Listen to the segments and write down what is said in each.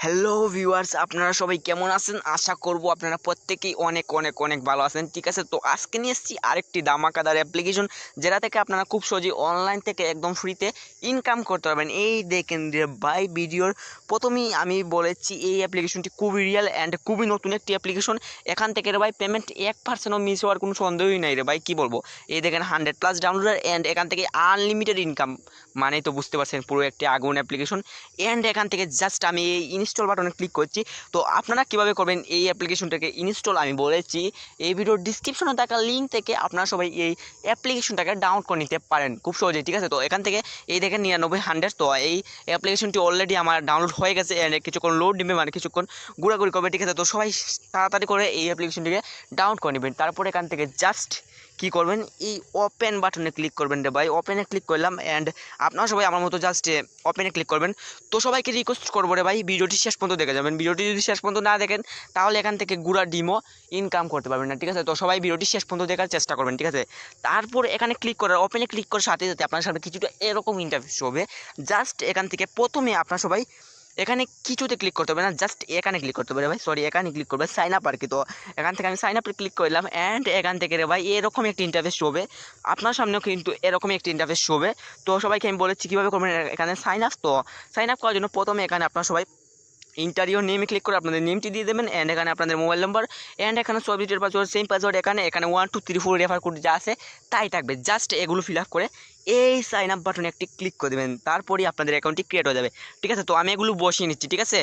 Hello viewers, আপনারা সবাই কেমন আছেন? আশা করব আপনারা প্রত্যেকেই অনেক অনেক অনেক ভালো আছেন। ঠিক আছে, তো আজকে নিয়ে এসেছি আরেকটি ধামাকাদার অ্যাপ্লিকেশন, যেটা থেকে আপনারা খুব সহজেই অনলাইন থেকে একদম ফ্রিতে ইনকাম করতে পারবেন। এই দেখেন রে ভাই, ভিডিওর প্রথমেই আমি বলেছি এই অ্যাপ্লিকেশনটি খুবই রিয়েল অ্যান্ড খুবই নতুন একটি অ্যাপ্লিকেশন। এখান থেকে রে ভাই পেমেন্ট 1%ও মিস হওয়ার কোনো সন্দেহই নাই রে ভাই। কী বলবো, এই দেখেন 100+ ডাউনলোডার অ্যান্ড এখান থেকে আনলিমিটেড ইনকাম, মানেই তো বুঝতে পারছেন পুরো একটি আগুন অ্যাপ্লিকেশন। অ্যান্ড এখান থেকে জাস্ট আমি এই ইনস্টল বাটনে ক্লিক করছি। তো আপনারা কীভাবে করবেন এই অ্যাপ্লিকেশনটাকে ইনস্টল আমি বলেছি এই ভিডিওর ডিসক্রিপশনে থাকা লিঙ্ক থেকে। আপনারা সবাই এই অ্যাপ্লিকেশনটাকে ডাউনলোড করে নিতে পারেন খুব সহজেই। ঠিক আছে, তো এখান থেকে এই দেখেন 99 100, তো এই অ্যাপ্লিকেশনটি অলরেডি আমার ডাউনলোড হয়ে গেছে অ্যান্ড কিছুক্ষণ লোড নেবে, মানে কিছুক্ষণ ঘোরাঘুরি করবে। ঠিক আছে, তো সবাই তাড়াতাড়ি করে এই অ্যাপ্লিকেশনটিকে ডাউনলোড করে নেবেন। তারপরে এখান থেকে জাস্ট কী করবেন, এই ওপেন বাটনে ক্লিক করবেন রে ভাই। ওপেনে ক্লিক করলাম অ্যান্ড আপনারা সবাই আমার মতো জাস্ট ওপেনে ক্লিক করবেন। তো সবাইকে রিকোয়েস্ট করবো রে ভাই, ভিডিওটি শেষ পর্যন্ত দেখে যাবেন। ভিডিওটি যদি শেষ পর্যন্ত না দেখেন তাহলে এখান থেকে গুড়া ডিমও ইনকাম করতে পারবেন না। ঠিক আছে, তো সবাই ভিডিওটি শেষ পর্যন্ত দেখার চেষ্টা করবেন। ঠিক আছে, তারপর এখানে ক্লিক করার ওপেনে ক্লিক করার সাথে সাথে আপনার সামনে কিছুটা এরকম ইন্টারফেস হবে। জাস্ট এখান থেকে প্রথমে আপনার সবাই এখানে কিছুতে ক্লিক করতে হবে না, জাস্ট এখানে ক্লিক করতে হবে রে ভাই, সরি এখানে ক্লিক করবে সাইন আপ আর কি। তো এখান থেকে আমি সাইন আপে ক্লিক করলাম অ্যান্ড এখান থেকে রে ভাই এরকম একটি ইন্টারফেস হবে। আপনার সামনেও কিন্তু এরকমই একটি ইন্টারফেস হবে। তো সবাইকে আমি বলেছি কীভাবে করবেন এখানে সাইন আপ। তো সাইন আপ করার জন্য প্রথমে এখানে আপনার সবাই ইন্টারিয়র নেমে ক্লিক করে আপনাদের নেমটি দিয়ে দেবেন অ্যান্ড এখানে আপনাদের মোবাইল নাম্বার অ্যান্ড এখানে সবজিটের পাসওয়ার্ড সেম পাসওয়ার্ড এখানে 1 2 3 4 রেফার কোড যা আছে তাই থাকবে। জাস্ট এগুলো ফিল আপ করে এই সাইন আপ বাটনে একটি ক্লিক করে দেবেন, তারপরেই আপনাদের অ্যাকাউন্টটি ক্রিয়েট হয়ে যাবে। ঠিক আছে, তো আমি এগুলো বসিয়ে নিচ্ছি। ঠিক আছে,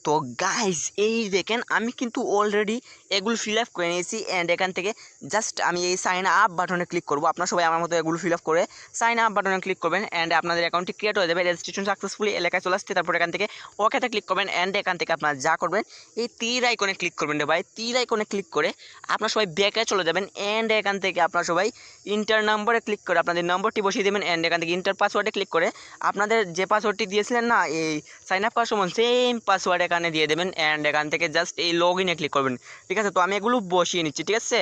তো গাইজ এই দেখেন আমি কিন্তু অলরেডি এগুলো ফিল আপ করে নিয়েছি অ্যান্ড এখান থেকে জাস্ট আমি এই সাইন আপ বাটনে ক্লিক করবো। আপনার সবাই আমার মতো এগুলো ফিল আপ করে সাইন আপ বাটনে ক্লিক করবেন অ্যান্ড আপনাদের অ্যাকাউন্টটি ক্রিয়েট হয়ে যাবে। রেজিস্ট্রেশন সাকসেসফুলি এলাকায় চলে আসছে। তারপর এখান থেকে ওকেতে ক্লিক করবেন অ্যান্ড এখান থেকে আপনারা যা করবেন এই তীর আইকনে ক্লিক করবেন রে ভাই। তীর আইকনে ক্লিক করে আপনার সবাই ব্যাকে চলে যাবেন অ্যান্ড এখান থেকে আপনার সবাই ইন্টার নাম্বারে ক্লিক করে আপনাদের নম্বরটি বসিয়ে দেবেন অ্যান্ড এখান থেকে ইন্টার পাসওয়ার্ডে ক্লিক করে আপনাদের যে পাসওয়ার্ডটি দিয়েছিলেন না এই সাইন আপ করার সময় সেম পাসওয়ার্ড এখানে দিয়ে দেবেন অ্যান্ড এখান থেকে জাস্ট এই লগ ইনে ক্লিক করবেন। ঠিক আছে, তো আমি এগুলো বসিয়ে নিচ্ছি। ঠিক আছে,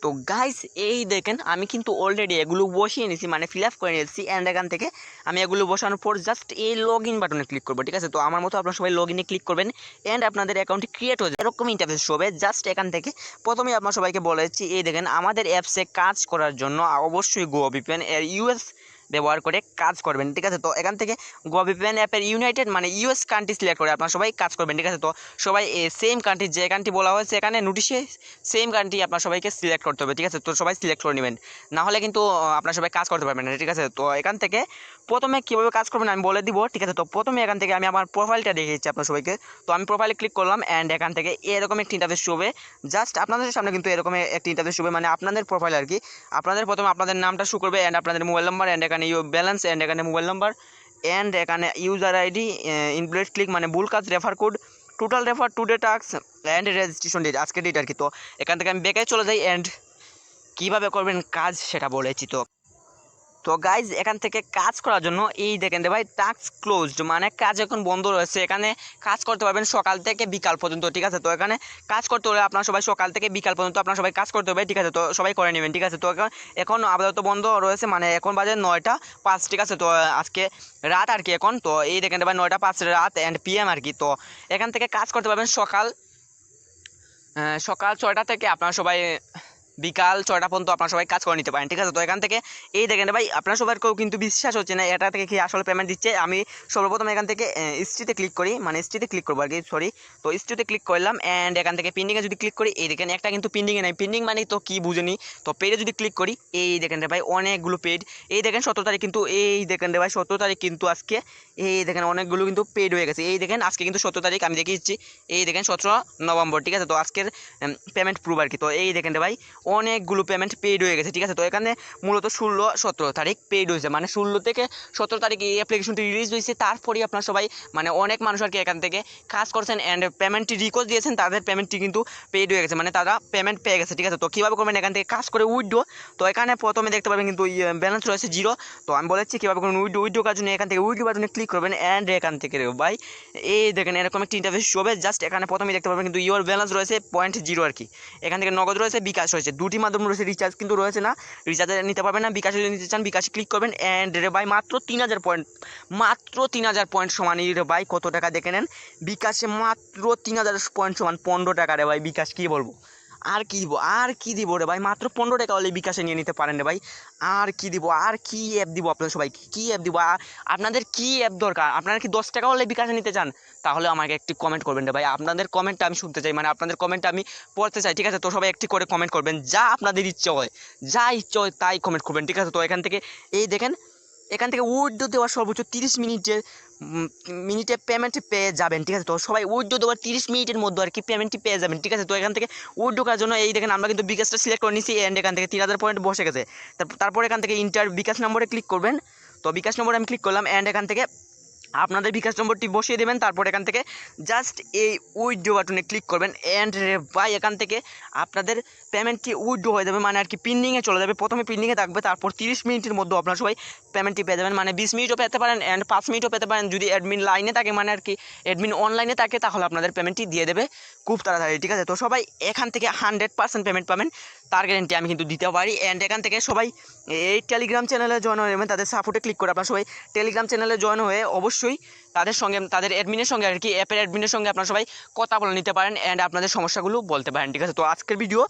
তো গাইস এই দেখেন আমি কিন্তু অলরেডি এগুলো বসিয়ে নিয়েছি, মানে ফিল আপ করে নিয়েছি অ্যান্ড এখান থেকে আমি এগুলো বসানোর পর জাস্ট এই লগ ইন বাটনে ক্লিক করবো। ঠিক আছে, তো আমার মতো আপনারা সবাই লগ ইনে ক্লিক করবেন অ্যান্ড আপনাদের অ্যাকাউন্টটি ক্রিয়েট হয়ে যাবে। এরকম ইন্টারফেস হবে। জাস্ট এখান থেকে প্রথমেই আপনার সবাইকে বলেছি এই দেখেন আমাদের অ্যাপসে কাজ করার জন্য অবশ্যই গো ভিপিএন এর ইউএস ব্যবহার করে কাজ করবেন। ঠিক আছে, তো এখান থেকে গো ভিপিএন অ্যাপের ইউনাইটেড মানে ইউএস কান্ট্রি সিলেক্ট করে আপনারা সবাই কাজ করবেন। ঠিক আছে, তো সবাই সেম কান্ট্রি, যে কান্ট্রি বলা হয়েছে এখানে নোটিশে সেম কান্ট্রি আপনার সবাইকে সিলেক্ট করতে হবে। ঠিক আছে, তো সবাই সিলেক্ট করে নেবেন, না হলে কিন্তু আপনার সবাই কাজ করতে পারবেন না। ঠিক আছে, তো এখান থেকে প্রথমে কীভাবে কাজ করবেন আমি বলে দিব। ঠিক আছে, তো প্রথমে এখান থেকে আমি আমার প্রোফাইলটা দেখিয়েছি আপনার সবাইকে। তো আমি প্রোফাইলে ক্লিক করলাম অ্যান্ড এখান থেকে এরকম একটি ইন্টারফেস হবে। জাস্ট আপনাদের সামনে কিন্তু এরকম একটি ইন্টারফেস হবে, মানে আপনাদের প্রোফাইল আর কি। আপনাদের প্রথমে আপনাদের নামটা শো করবে অ্যান্ড আপনাদের মোবাইল নাম্বার অ্যান্ড এখানে ব্যালেন্স অ্যান্ড এখানে মোবাইল নাম্বার অ্যান্ড এখানে ইউজার আইডি, ইনভ্যালিড ক্লিক মানে ভুল কাজ, refer code, total refer, today task and registration date, আজকে ডেট আর কি। তো এখান থেকে আমি বেকায় চলে যাই অ্যান্ড কীভাবে করবেন কাজ সেটা বলেছি। তো গাইজ এখান থেকে কাজ করার জন্য এই দেখেন রে ভাই টাস্ক ক্লোজড, মানে কাজ এখন বন্ধ রয়েছে। এখানে কাজ করতে পারবেন সকাল থেকে বিকাল পর্যন্ত। ঠিক আছে, তো এখানে কাজ করতে হলে আপনার সবাই সকাল থেকে বিকাল পর্যন্ত আপনার সবাই কাজ করতে হবে। ঠিক আছে, তো সবাই করে নেবেন। ঠিক আছে, তো এখন আপাতত বন্ধ রয়েছে, মানে এখন বাজে 9টা 5। ঠিক আছে, তো আজকে রাত আর কি এখন। তো এই দেখেন রে ভাই 9টা 5 রাত অ্যান্ড পিএম আর কি। তো এখান থেকে কাজ করতে পারবেন সকাল 6টা থেকে আপনার সবাই বিকাল 6টা পর্যন্ত আপনারা সবাই কাজ করে নিতে পারেন। ঠিক আছে, তো এখান থেকে এই দেখেন ভাই আপনার সবাইকেও কিন্তু বিশ্বাস হচ্ছে না এটা থেকে কি আসলে পেমেন্ট দিচ্ছে। আমি সর্বপ্রথম এখান থেকে হিস্ট্রিতে ক্লিক করি, মানে হিস্ট্রিতে ক্লিক করবো আর কি, সরি। তো হিস্ট্রিতে ক্লিক করলাম অ্যান্ড এখান থেকে পেন্ডিংয়ে যদি ক্লিক করি এই দেখেন একটা কিন্তু পেন্ডিংয়ে নাই। পেন্ডিং মানে তো কি বুঝেনি। তো পেডে যদি ক্লিক করি এই দেখেন রে ভাই অনেকগুলো পেড। এই দেখেন 17 তারিখ কিন্তু, এই দেখেন রে ভাই 17 তারিখ কিন্তু আজকে এই দেখেন অনেকগুলো কিন্তু পেড হয়ে গেছে। এই দেখেন আজকে কিন্তু 17 তারিখ আমি দেখিয়ে দিচ্ছি, এই দেখেন 17 নভেম্বর। ঠিক আছে, তো আজকের পেমেন্ট প্রুফ আর কি। তো এই দেখেন রে ভাই অনেকগুলো পেমেন্ট পেইড হয়ে গেছে। ঠিক আছে, তো এখানে মূলত 16-17 তারিখ পেইড হয়েছে, মানে 16 থেকে 17 তারিখ এই অ্যাপ্লিকেশনটি রিলিজ হয়েছে। তারপরেই আপনার সবাই মানে অনেক মানুষ আর কি এখান থেকে কাজ করছেন অ্যান্ড পেমেন্টটি রিকোয়েস্ট দিয়েছেন, তাদের পেমেন্টটি কিন্তু পেইড হয়ে গেছে, মানে তারা পেমেন্ট পেয়ে গেছে। ঠিক আছে, তো কীভাবে করবেন এখান থেকে কাজ করে উইথড্র। তো এখানে প্রথমে দেখতে পাবেন কিন্তু ব্যালেন্স রয়েছে 0। তো আমি বলেছি কীভাবে করবেন উইথড্র করার জন্য এখান থেকে উইথড্র বাটনে ক্লিক ক্লিক করবেন অ্যান্ড এখান থেকে রে ভাই এই দেখেন এরকম একটা ইন্টারফেস হবে। জাস্ট এখানে প্রথমেই দেখতে পাবেন কিন্তু ইওর ব্যালেন্স রয়েছে 0.0 আর কি। এখান থেকে নগদ রয়েছে, বিকাশ রয়েছে, দুটি মাধ্যম রয়েছে। রিচার্জ কিন্তু রয়েছে না, রিচার্জে নিতে পারবেন না। বিকাশে যদি নিতে চান বিকাশে ক্লিক করবেন অ্যান্ড রে ভাই মাত্র 3000 পয়েন্ট, মাত্র 3000 পয়েন্ট সমান রে ভাই কত টাকা দেখে নেন। বিকাশে মাত্র 3000 পয়েন্ট সমান 15 টাকা রে ভাই। বিকাশ কী বলবো, আর কি দিব, আর কি দিব রে ভাই, মাত্র 15 টাকা হলে বিকাশে নিয়ে নিতে পারেন রে ভাই। আর কি দিব, আর কি অ্যাপ দিব আপনাদের সবাইকে, কী অ্যাপ দিব, আপনাদের কী অ্যাপ দরকার? আপনারা কি 10 টাকা হলে বিকাশে নিতে চান? তাহলে আমাকে একটি কমেন্ট করবেন রে ভাই, আপনাদের কমেন্টটা আমি শুনতে চাই, মানে আপনাদের কমেন্টটা আমি পড়তে চাই, ঠিক আছে? তো সবাই একটি করে কমেন্ট করবেন, যা আপনাদের ইচ্ছে হয়, যা ইচ্ছে হয় তাই কমেন্ট করবেন, ঠিক আছে? তো এখান থেকে এই দেখেন এখান থেকে উইথড্র দেওয়ার সর্বোচ্চ 30 মিনিটে পেমেন্ট পেয়ে যাবেন, ঠিক আছে? তো সবাই উইথড্র দেওয়ার 30 মিনিটের মধ্যে আর কি পেমেন্টটি পেয়ে যাবেন, ঠিক আছে? তো এখান থেকে উইথড্র করার জন্য এই দেখেন আমরা কিন্তু বিকাশটা সিলেক্ট করে নিয়েছি অ্যান্ড এখান থেকে 3000 পয়েন্ট বসে গেছে। তারপর এখান থেকে ইন্টার বিকাশ নম্বরে ক্লিক করবেন। তো বিকাশ নম্বরে আমি ক্লিক করলাম অ্যান্ড এখান থেকে আপনাদের বিকাশ নম্বরটি বসিয়ে দেবেন। তারপর এখান থেকে জাস্ট এই উইথড্র বাটনে ক্লিক করবেন অ্যান্ড রে ভাই এখান থেকে আপনাদের পেমেন্টটি উইথড্র হয়ে যাবে, মানে আর কি পেন্ডিংয়ে চলে যাবে। প্রথমে পেন্ডিংয়ে থাকবে, তারপর 30 মিনিটের মধ্যে আপনারা সবাই পেমেন্টটি পেয়ে যাবেন, মানে 20 মিনিটও পেতে পারেন অ্যান্ড 5 মিনিটও পেতে পারেন। যদি অ্যাডমিন লাইনে থাকে, মানে আর কি অ্যাডমিন অনলাইনে থাকে, তাহলে আপনাদের পেমেন্টটি দিয়ে দেবে খুব তাড়াতাড়ি, ঠিক আছে? তো সবাই এখান থেকে 100% পেমেন্ট পাবেন, তার গ্যারেন্টি আমি কিন্তু দিতে পারি। অ্যান্ড এখান থেকে সবাই এই টেলিগ্রাম চ্যানেলে জয়েন হয়ে যাবেন, তাদের সাপোর্টে ক্লিক করে আপনারা সবাই টেলিগ্রাম চ্যানেলে জয়েন হয়ে অবশ্যই তাদের সঙ্গে, তাদের অ্যাডমিনের সঙ্গে আর কি, অ্যাপের অ্যাডমিনের সঙ্গে আপনারা সবাই কথা বলে নিতে পারেন অ্যান্ড আপনাদের সমস্যাগুলো বলতে পারেন, ঠিক আছে? তো আজকের ভিডিও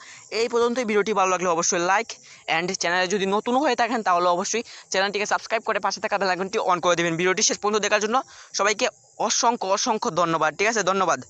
এই পর্যন্তই। ভিডিওটি ভালো লাগলে অবশ্যই লাইক অ্যান্ড চ্যানেলে যদি নতুন হয়ে থাকেন তাহলে অবশ্যই চ্যানেলটিকে সাবস্ক্রাইব করে পাশে থাকা বেল আইকনটি অন করে দেবেন। ভিডিওটি শেষ পর্যন্ত দেখার জন্য সবাইকে অসংখ্য অসংখ্য ধন্যবাদ, ঠিক আছে? ধন্যবাদ।